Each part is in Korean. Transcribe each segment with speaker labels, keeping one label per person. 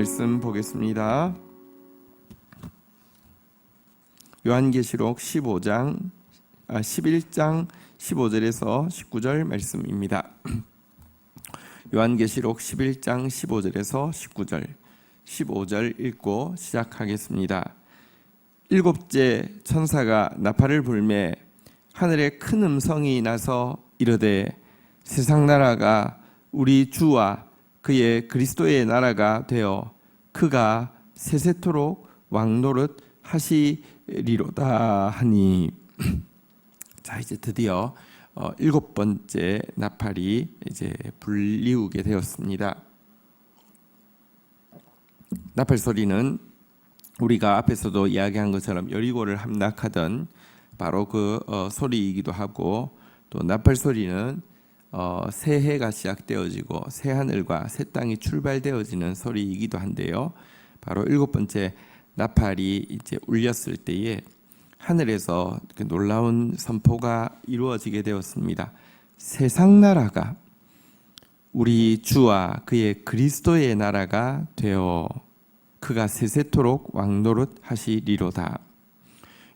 Speaker 1: 말씀 보겠습니다. 요한계시록 11장 15절에서 19절 말씀입니다. 요한계시록 11장 15절에서 19절 15절 읽고 시작하겠습니다. 일곱째 천사가 나팔을 불매 하늘에 큰 음성이 나서 이르되 세상 나라가 우리 주와 그의 그리스도의 나라가 되어 그가 세세토록 왕노릇 하시리로다 하니. 자, 이제 드디어 일곱 번째 나팔이 이제 불리우게 되었습니다. 나팔 소리는 우리가 앞에서도 이야기한 것처럼 여리고를 함락하던 바로 그 소리이기도 하고, 또 나팔 소리는 새해가 시작되어지고 새 하늘과 새 땅이 출발되어지는 소리이기도 한데요. 바로 일곱 번째 나팔이 이제 울렸을 때에 하늘에서 놀라운 선포가 이루어지게 되었습니다. 세상 나라가 우리 주와 그의 그리스도의 나라가 되어 그가 세세토록 왕노릇 하시리로다.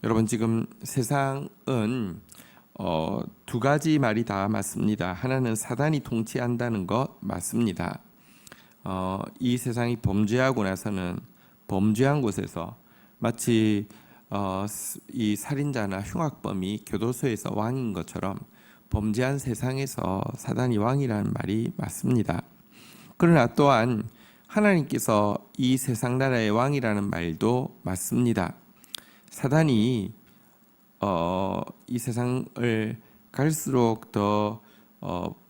Speaker 1: 여러분, 지금 세상은 두 가지 말이 다 맞습니다. 하나는 사단이 통치한다는 것 맞습니다. 이 세상이 범죄하고 나서는 범죄한 곳에서 마치 이 살인자나 흉악범이 교도소에서 왕인 것처럼 범죄한 세상에서 사단이 왕이라는 말이 맞습니다. 그러나 또한 하나님께서 이 세상 나라의 왕이라는 말도 맞습니다. 사단이 이 세상을 갈수록 더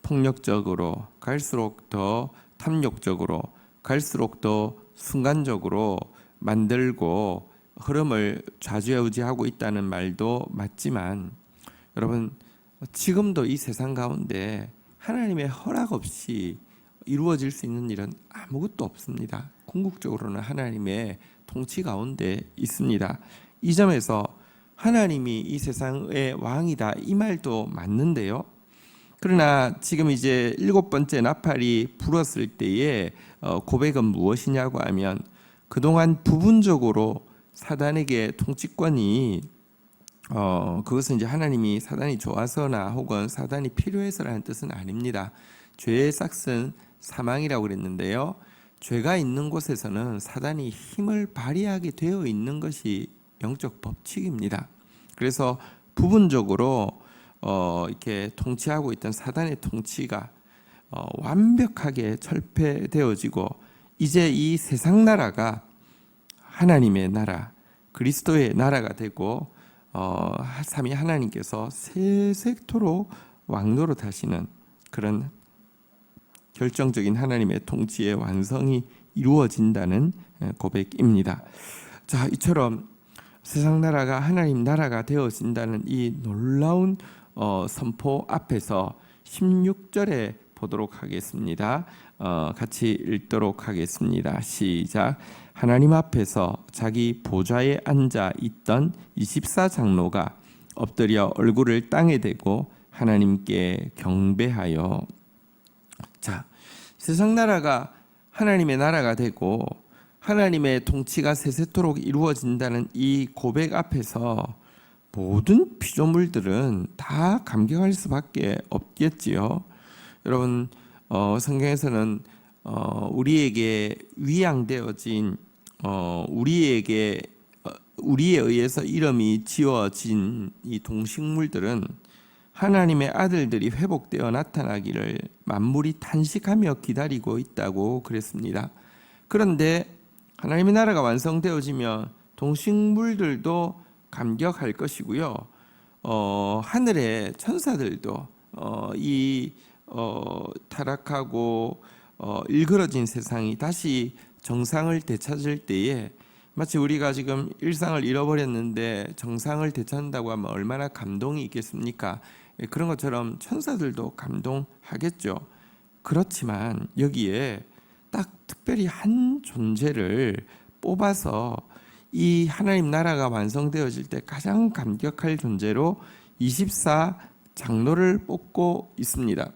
Speaker 1: 폭력적으로, 갈수록 더 탐욕적으로, 갈수록 더 순간적으로 만들고 흐름을 좌지우지하고 있다는 말도 맞지만, 여러분, 지금도 이 세상 가운데 하나님의 허락 없이 이루어질 수 있는 일은 아무것도 없습니다. 궁극적으로는 하나님의 통치 가운데 있습니다. 이 점에서 하나님이 이 세상의 왕이다, 이 말도 맞는데요. 그러나 지금 이제 일곱 번째 나팔이 불었을 때의 고백은 무엇이냐고 하면, 그동안 부분적으로 사단에게 통치권이 그것은 이제 하나님이 사단이 좋아서나 혹은 사단이 필요해서라는 뜻은 아닙니다. 죄의 삭은 사망이라고 그랬는데요. 죄가 있는 곳에서는 사단이 힘을 발휘하게 되어 있는 것이 영적 법칙입니다. 그래서 부분적으로 이렇게 통치하고 있던 사단의 통치가 완벽하게 철폐되어지고, 이제 이 세상 나라가 하나님의 나라, 그리스도의 나라가 되고 삼위 하나님께서 세세토록 왕노릇하시는 그런 결정적인 하나님의 통치의 완성이 이루어진다는 고백입니다. 자, 이처럼 세상 나라가 하나님 나라가 되어진다는 이 놀라운 선포 앞에서 16절에 보도록 하겠습니다. 같이 읽도록 하겠습니다. 시작. 하나님 앞에서 자기 보좌에 앉아 있던 24장로가 엎드려 얼굴을 땅에 대고 하나님께 경배하여. 자, 세상 나라가 하나님의 나라가 되고 하나님의 통치가 세세토록 이루어진다는 이 고백 앞에서 모든 피조물들은 다 감격할 수밖에 없겠지요. 여러분, 성경에서는 우리에게 위양되어진 우리에 의해서 이름이 지어진 이 동식물들은 하나님의 아들들이 회복되어 나타나기를 만물이 탄식하며 기다리고 있다고 그랬습니다. 그런데 하나님의 나라가 완성되어지면 동식물들도 감격할 것이고요. 하늘의 천사들도 이 타락하고 일그러진 세상이 다시 정상을 되찾을 때에, 마치 우리가 지금 일상을 잃어버렸는데 정상을 되찾는다고 하면 얼마나 감동이 있겠습니까? 그런 것처럼 천사들도 감동하겠죠. 그렇지만 여기에 딱 특별히 한 존재를 뽑아서 이 하나님 나라가 완성되어질 때 가장 감격할 존재로 24장로를 뽑고 있습니다.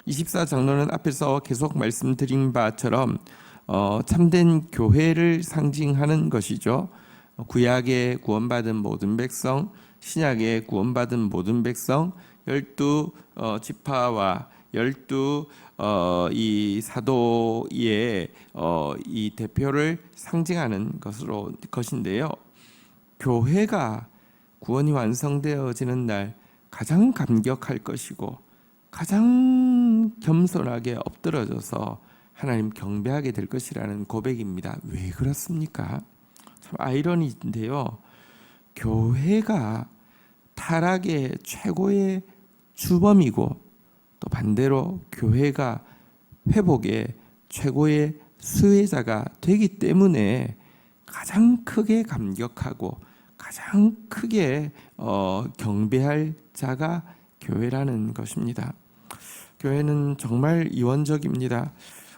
Speaker 1: 24장로는 앞에서 계속 말씀드린 바처럼 참된 교회를 상징하는 것이죠. 구약에 구원받은 모든 백성, 신약에 구원받은 모든 백성, 12지파와 12 이 사도의 이 대표를 상징하는 것인데요. 교회가 구원이 완성되어지는 날 가장 감격할 것이고 가장 겸손하게 엎드러져서 하나님 경배하게 될 것이라는 고백입니다. 왜 그렇습니까? 참 아이러니인데요. 교회가 타락의 최고의 주범이고 또 반대로 교회가 회복의 최고의 수혜자가 되기 때문에 가장 크게 감격하고 가장 크게 경배할 자가 교회라는 것입니다. 교회는 정말 이원적입니다.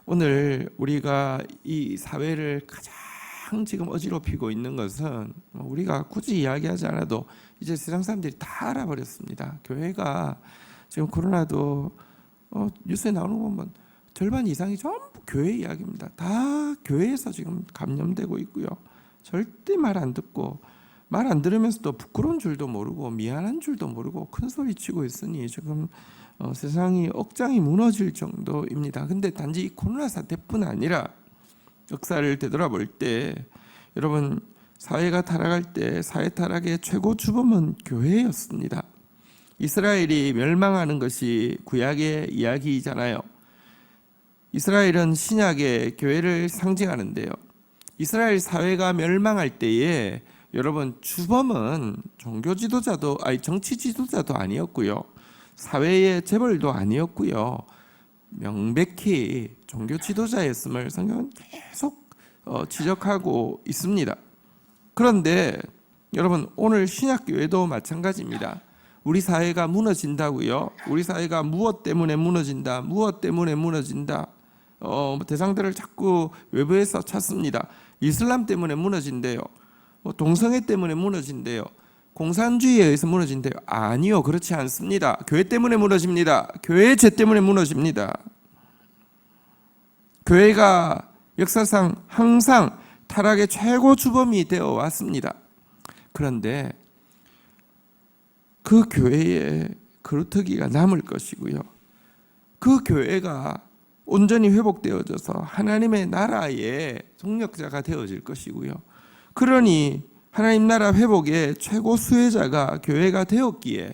Speaker 1: 오늘 우리가 이 사회를 가장 지금 어지럽히고 있는 것은 우리가 굳이 이야기하지 않아도 이제 세상 사람들이 다 알아버렸습니다. 교회가 지금 코로나도 뉴스에 나오는 거 보면 절반 이상이 전부 교회 이야기입니다. 다 교회에서 지금 감염되고 있고요. 절대 말 안 듣고 말 안 들으면서도 부끄러운 줄도 모르고 미안한 줄도 모르고 큰 소리 치고 있으니 지금 세상이 억장이 무너질 정도입니다. 근데 단지 이 코로나 사태뿐 아니라 역사를 되돌아볼 때 여러분 사회가 타락할 때 사회 타락의 최고 주범은 교회였습니다. 이스라엘이 멸망하는 것이 구약의 이야기잖아요. 이스라엘은 신약의 교회를 상징하는데요. 이스라엘 사회가 멸망할 때에 여러분 주범은 종교 지도자도 정치 지도자도 아니었고요. 사회의 재벌도 아니었고요. 명백히 종교 지도자였음을 성경은 계속 지적하고 있습니다. 그런데 여러분 오늘 신약교회도 마찬가지입니다. 우리 사회가 무너진다고요. 우리 사회가 무엇 때문에 무너진다. 무엇 때문에 무너진다. 대상들을 자꾸 외부에서 찾습니다. 이슬람 때문에 무너진대요. 동성애 때문에 무너진대요. 공산주의에 의해서 무너진대요. 아니요, 그렇지 않습니다. 교회 때문에 무너집니다. 교회의 죄 때문에 무너집니다. 교회가 역사상 항상 타락의 최고 주범이 되어 왔습니다. 그런데 그 교회에 그루터기가 남을 것이고요. 그 교회가 온전히 회복되어져서 하나님의 나라의 동력자가 되어질 것이고요. 그러니 하나님 나라 회복의 최고 수혜자가 교회가 되었기에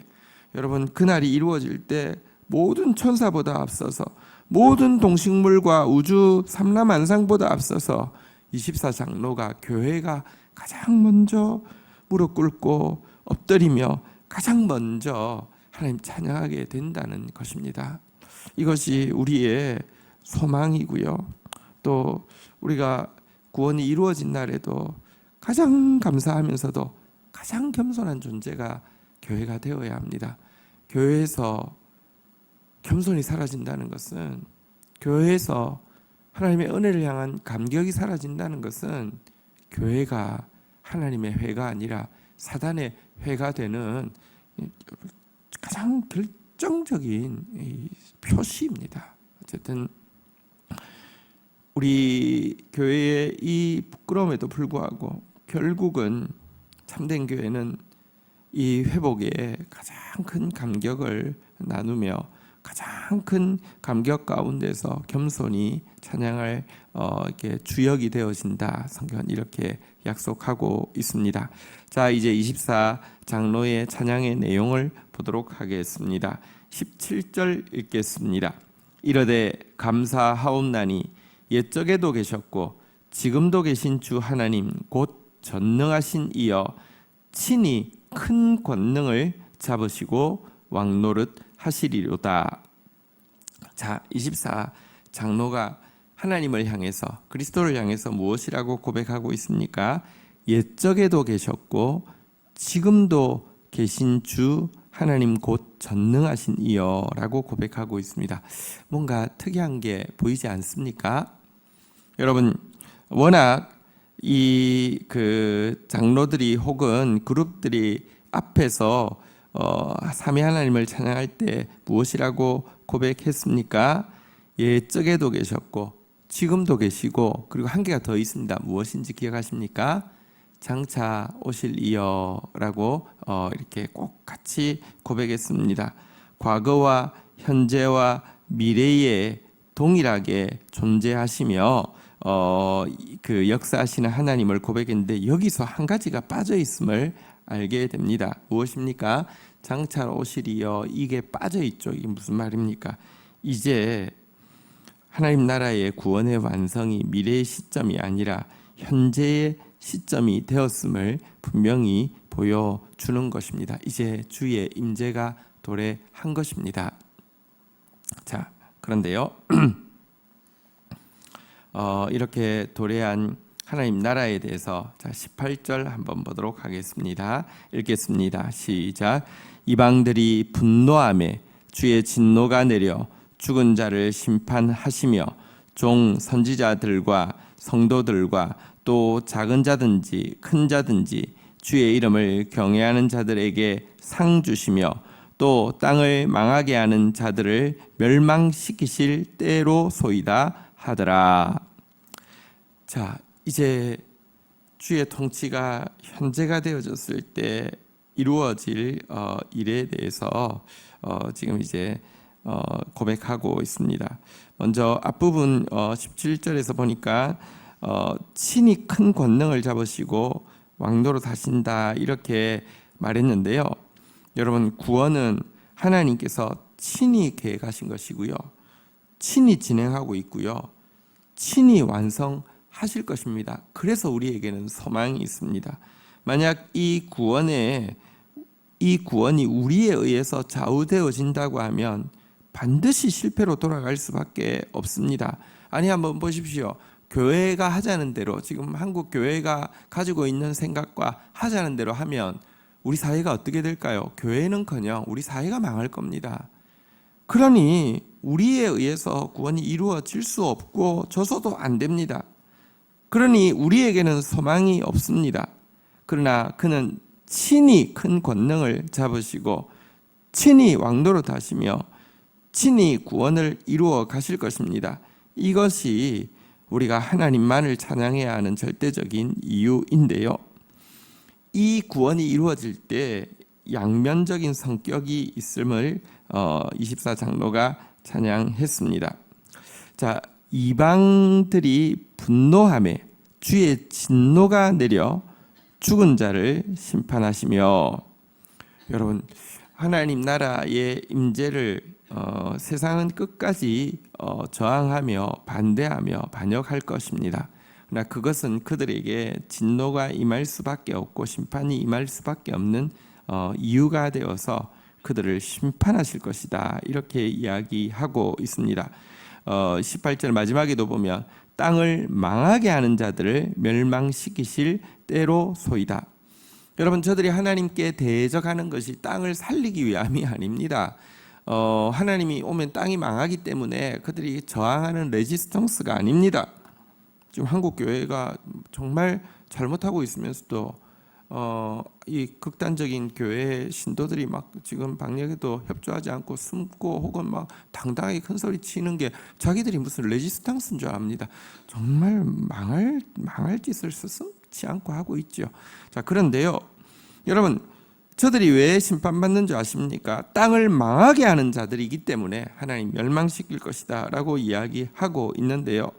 Speaker 1: 여러분 그날이 이루어질 때 모든 천사보다 앞서서 모든 동식물과 우주 삼라만상보다 앞서서 24장로가 교회가 가장 먼저 무릎 꿇고 엎드리며 가장 먼저 하나님 찬양하게 된다는 것입니다. 이것이 우리의 소망이고요. 또 우리가 구원이 이루어진 날에도 가장 감사하면서도 가장 겸손한 존재가 교회가 되어야 합니다. 교회에서 겸손이 사라진다는 것은, 교회에서 하나님의 은혜를 향한 감격이 사라진다는 것은 교회가 하나님의 회가 아니라 사단의 회가 되는 가장 결정적인 표시입니다. 어쨌든 우리 교회의 이 부끄러움에도 불구하고 결국은 참된 교회는 이 회복에 가장 큰 감격을 나누며 가장 큰 감격 가운데서 겸손히 찬양할 이렇게 주역이 되어진다. 성경은 이렇게 약속하고 있습니다. 자, 이제 24장로의 찬양의 내용을 보도록 하겠습니다. 17절 읽겠습니다. 이르되 감사하옵나니 옛적에도 계셨고 지금도 계신 주 하나님 곧 전능하신 이여 친히 큰 권능을 잡으시고 왕노릇 하시리로다. 자, 24장로가 하나님을 향해서, 그리스도를 향해서 무엇이라고 고백하고 있습니까? 옛적에도 계셨고 지금도 계신 주 하나님 곧 전능하신 이여라고 고백하고 있습니다. 뭔가 특이한 게 보이지 않습니까? 여러분, 워낙 이 장로들이 혹은 그룹들이 앞에서 삼위 하나님을 찬양할 때 무엇이라고 고백했습니까? 옛적에도 계셨고 지금도 계시고 그리고 한 개가 더 있습니다. 무엇인지 기억하십니까? 장차 오실이여라고 이렇게 꼭 같이 고백했습니다. 과거와 현재와 미래에 동일하게 존재하시며 그 역사하시는 하나님을 고백했는데 여기서 한 가지가 빠져 있음을 알게 됩니다. 무엇입니까? 장차 오실이여, 이게 빠져 있죠. 이게 무슨 말입니까? 이제 하나님 나라의 구원의 완성이 미래의 시점이 아니라 현재의 시점이 되었음을 분명히 보여주는 것입니다. 이제 주의 임재가 도래한 것입니다. 자, 그런데요. 이렇게 도래한 하나님 나라에 대해서 18절 한번 보도록 하겠습니다. 읽겠습니다. 시작. 이방들이 분노하며 주의 진노가 내려 죽은 자를 심판하시며 종 선지자들과 성도들과 또 작은 자든지 큰 자든지 주의 이름을 경외하는 자들에게 상 주시며 또 땅을 망하게 하는 자들을 멸망시키실 때로소이다 하더라. 자, 이제 주의 통치가 현재가 되어졌을 때 이루어질 일에 대해서 지금 이제 고백하고 있습니다. 먼저 앞부분 17절에서 보니까 친히 큰 권능을 잡으시고 왕도로 다신다 이렇게 말했는데요. 여러분, 구원은 하나님께서 친히 계획하신 것이고요, 친히 진행하고 있고요, 친히 완성하실 것입니다. 그래서 우리에게는 소망이 있습니다. 만약 이 구원이 우리에 의해서 좌우되어진다고 하면 반드시 실패로 돌아갈 수밖에 없습니다. 아니, 한번 보십시오. 교회가 하자는 대로, 지금 한국 교회가 가지고 있는 생각과 하자는 대로 하면 우리 사회가 어떻게 될까요? 교회는커녕 우리 사회가 망할 겁니다. 그러니 우리에 의해서 구원이 이루어질 수 없고 져서도 안 됩니다. 그러니 우리에게는 소망이 없습니다. 그러나 그는 친히 큰 권능을 잡으시고 친히 왕도로 다시며 친히 구원을 이루어 가실 것입니다. 이것이 우리가 하나님만을 찬양해야 하는 절대적인 이유인데요. 이 구원이 이루어질 때 양면적인 성격이 있음을 24장로가 찬양했습니다. 자, 이방들이 분노하며 주의 진노가 내려 죽은 자를 심판하시며, 여러분, 하나님 나라의 임재를 세상은 끝까지 저항하며 반대하며 반역할 것입니다. 그러나 그것은 그들에게 진노가 임할 수밖에 없고 심판이 임할 수밖에 없는 이유가 되어서 그들을 심판하실 것이다, 이렇게 이야기하고 있습니다. 18절 마지막에도 보면 땅을 망하게 하는 자들을 멸망시키실 때로소이다. 여러분, 저들이 하나님께 대적하는 것이 땅을 살리기 위함이 아닙니다. 하나님이 오면 땅이 망하기 때문에 그들이 저항하는 레지스턴스가 아닙니다. 지금 한국 교회가 정말 잘못하고 있으면서도 이 극단적인 교회 신도들이 막 지금 방역에도 협조하지 않고 숨고 혹은 막 당당하게 큰 소리 치는 게 자기들이 무슨 레지스탕스인 줄 압니다. 정말 망할 짓을 스스럼치 않고 하고 있죠. 자, 그런데요, 여러분, 저들이 왜 심판받는 줄 아십니까? 땅을 망하게 하는 자들이기 때문에 하나님 멸망시킬 것이다 라고 이야기하고 있는데요.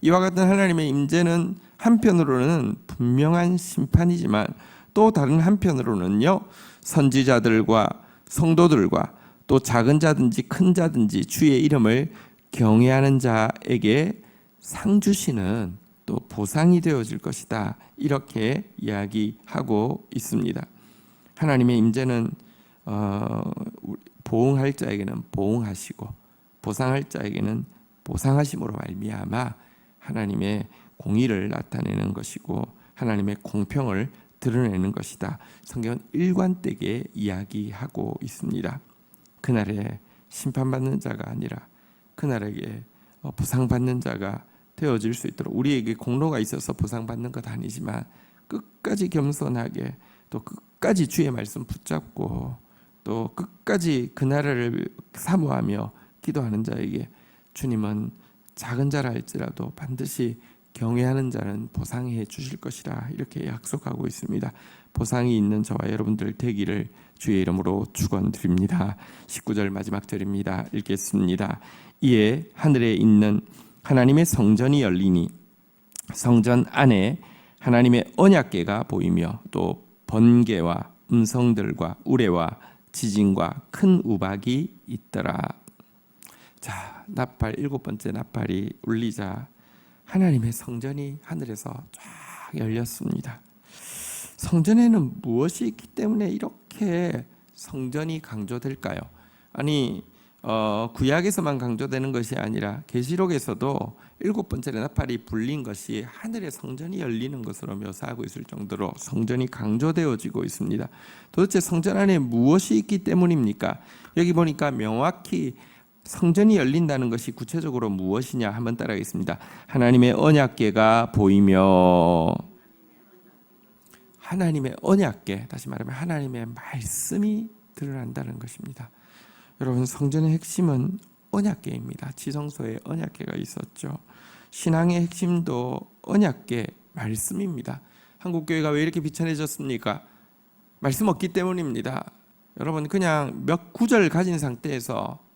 Speaker 1: 이와 같은 하나님의 임재는 한편으로는 분명한 심판이지만 또 다른 한편으로는요, 선지자들과 성도들과 또 작은 자든지 큰 자든지 주의 이름을 경외하는 자에게 상 주시는 또 보상이 되어질 것이다, 이렇게 이야기하고 있습니다. 하나님의 임재는 보응할 자에게는 보응하시고 보상할 자에게는 보상하심으로 말미암아 하나님의 공의를 나타내는 것이고 하나님의 공평을 드러내는 것이다. 성경은 일관되게 이야기하고 있습니다. 그날에 심판받는 자가 아니라 그날에게 보상받는 자가 되어질 수 있도록, 우리에게 공로가 있어서 보상받는 것 아니지만 끝까지 겸손하게 또 끝까지 주의 말씀 붙잡고 또 끝까지 그 나라를 사모하며 기도하는 자에게 주님은 작은 자라 할지라도 반드시 경외하는 자는 보상해 주실 것이라 이렇게 약속하고 있습니다. 보상이 있는 저와 여러분들 되기를 주의 이름으로 축원드립니다. 19절 마지막 절입니다. 읽겠습니다. 이에 하늘에 있는 하나님의 성전이 열리니 성전 안에 하나님의 언약궤가 보이며 또 번개와 음성들과 우레와 지진과 큰 우박이 있더라. 자, 나팔 7번째 나팔이 울리자 하나님의 성전이 하늘에서 쫙 열렸습니다. 성전에는 무엇이 있기 때문에 이렇게 성전이 강조될까요? 아니 구약에서만 강조되는 것이 아니라 계시록에서도 7번째 나팔이 불린 것이 하늘의 성전이 열리는 것으로 묘사하고 있을 정도로 성전이 강조되어지고 있습니다. 도대체 성전 안에 무엇이 있기 때문입니까? 여기 보니까 명확히 성전이 열린다는 것이 구체적으로 무엇이냐 한번 따라하겠습니다. 하나님의 언약궤가 보이며, 하나님의 언약궤, 다시 말하면 하나님의 말씀이 드러난다는 것입니다. 여러분, 성전의 핵심은 언약궤입니다. 지성소에 언약궤가 있었죠. 신앙의 핵심도 언약궤 말씀입니다. 한국교회가 왜 이렇게 비천해졌습니까? 말씀 없기 때문입니다. 여러분, 그냥 몇 구절 가진 상태에서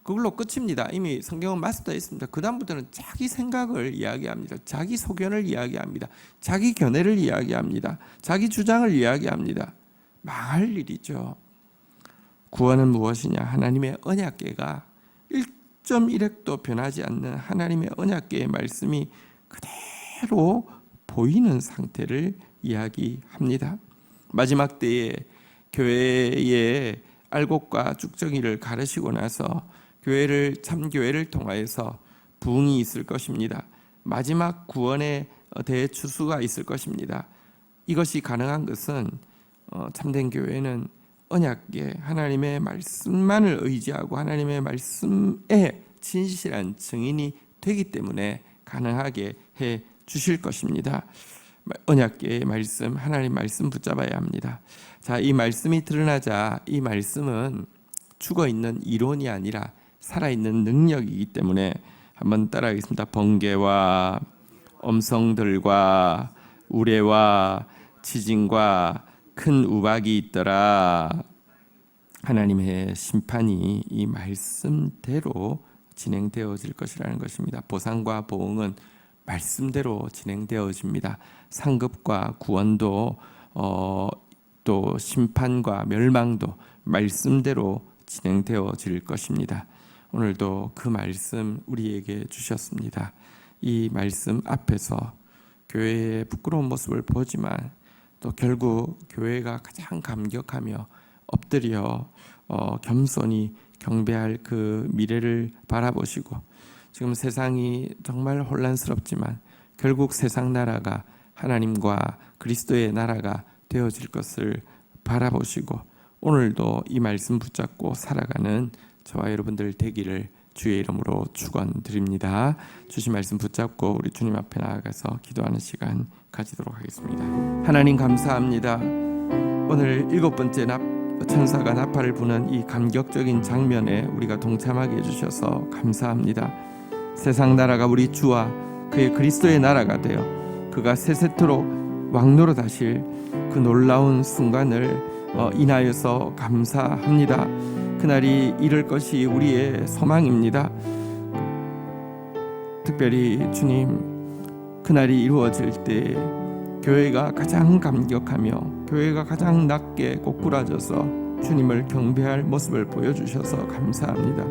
Speaker 1: 그걸로 끝입니다. 이미 성경은 마스터되어 있습니다. 그 다음부터는 자기 생각을 이야기합니다. 자기 소견을 이야기합니다. 자기 견해를 이야기합니다. 자기 주장을 이야기합니다. 망할 일이죠. 구원은 무엇이냐? 하나님의 언약궤가 1.1획도 변하지 않는 하나님의 언약궤의 말씀이 그대로 보이는 상태를 이야기합니다. 마지막 때에 교회의 알곡과 쭉정이를 가르시고 나서 참교회를 통하여서 부흥이 있을 것입니다. 마지막 구원의 대추수가 있을 것입니다. 이것이 가능한 것은 참된 교회는 언약궤 하나님의 말씀만을 의지하고 하나님의 말씀에 진실한 증인이 되기 때문에 가능하게 해 주실 것입니다. 언약궤의 말씀, 하나님 말씀 붙잡아야 합니다. 자, 이 말씀이 드러나자 이 말씀은 죽어있는 이론이 아니라 살아있는 능력이기 때문에 한번 따라하겠습니다. 번개와 음성들과 우레와 지진과 큰 우박이 있더라. 하나님의 심판이 이 말씀대로 진행되어질 것이라는 것입니다. 보상과 보응은 말씀대로 진행되어집니다. 상급과 구원도 또 심판과 멸망도 말씀대로 진행되어질 것입니다. 오늘도 그 말씀 우리에게 주셨습니다. 이 말씀 앞에서 교회의 부끄러운 모습을 보지만 또 결국 교회가 가장 감격하며 엎드려 겸손히 경배할 그 미래를 바라보시고, 지금 세상이 정말 혼란스럽지만 결국 세상 나라가 하나님과 그리스도의 나라가 되어질 것을 바라보시고 오늘도 이 말씀 붙잡고 살아가는 저와 여러분들 되기를 주의 이름으로 축원드립니다. 주신 말씀 붙잡고 우리 주님 앞에 나아가서 기도하는 시간 가지도록 하겠습니다. 하나님 감사합니다. 오늘 7번째 천사가 나팔을 부는 이 감격적인 장면에 우리가 동참하게 해주셔서 감사합니다. 세상 나라가 우리 주와 그의 그리스도의 나라가 되어 그가 세세토록 왕노릇 하실 그 놀라운 순간을 인하여서 감사합니다. 그날이 이룰 것이 우리의 소망입니다. 특별히 주님, 그날이 이루어질 때 교회가 가장 감격하며 교회가 가장 낮게 꼬꾸라져서 주님을 경배할 모습을 보여주셔서 감사합니다.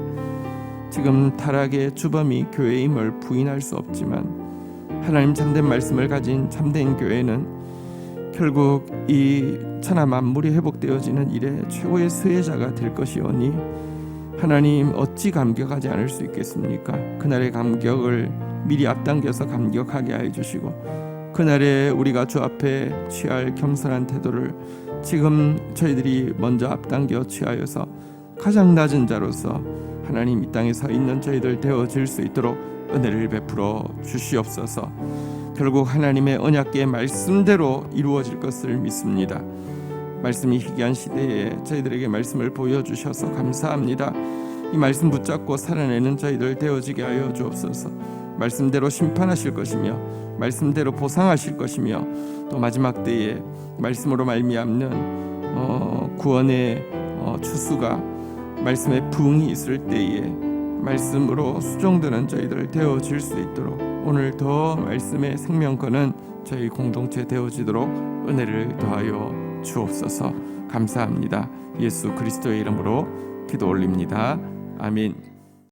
Speaker 1: 지금 타락의 주범이 교회임을 부인할 수 없지만 하나님 참된 말씀을 가진 참된 교회는 결국 이 천하 만물이 회복되어지는 일에 최고의 수혜자가 될 것이오니 하나님 어찌 감격하지 않을 수 있겠습니까? 그날의 감격을 미리 앞당겨서 감격하게 하여 주시고 그날에 우리가 주 앞에 취할 겸손한 태도를 지금 저희들이 먼저 앞당겨 취하여서 가장 낮은 자로서 하나님 이 땅에 서 있는 저희들 되어질 수 있도록 은혜를 베풀어 주시옵소서. 결국 하나님의 언약궤의 말씀대로 이루어질 것을 믿습니다. 말씀이 희귀한 시대에 저희들에게 말씀을 보여주셔서 감사합니다. 이 말씀 붙잡고 살아내는 저희들 되어지게 하여 주옵소서. 말씀대로 심판하실 것이며 말씀대로 보상하실 것이며 또 마지막 때에 말씀으로 말미암는 구원의 추수가 말씀의 부흥이 있을 때에 말씀으로 수종드는 저희들 되어질 수 있도록 오늘 더 말씀의 생명권은 저희 공동체 되어지도록 은혜를 더하여 주옵소서. 감사합니다. 예수 그리스도의 이름으로 기도 올립니다. 아멘.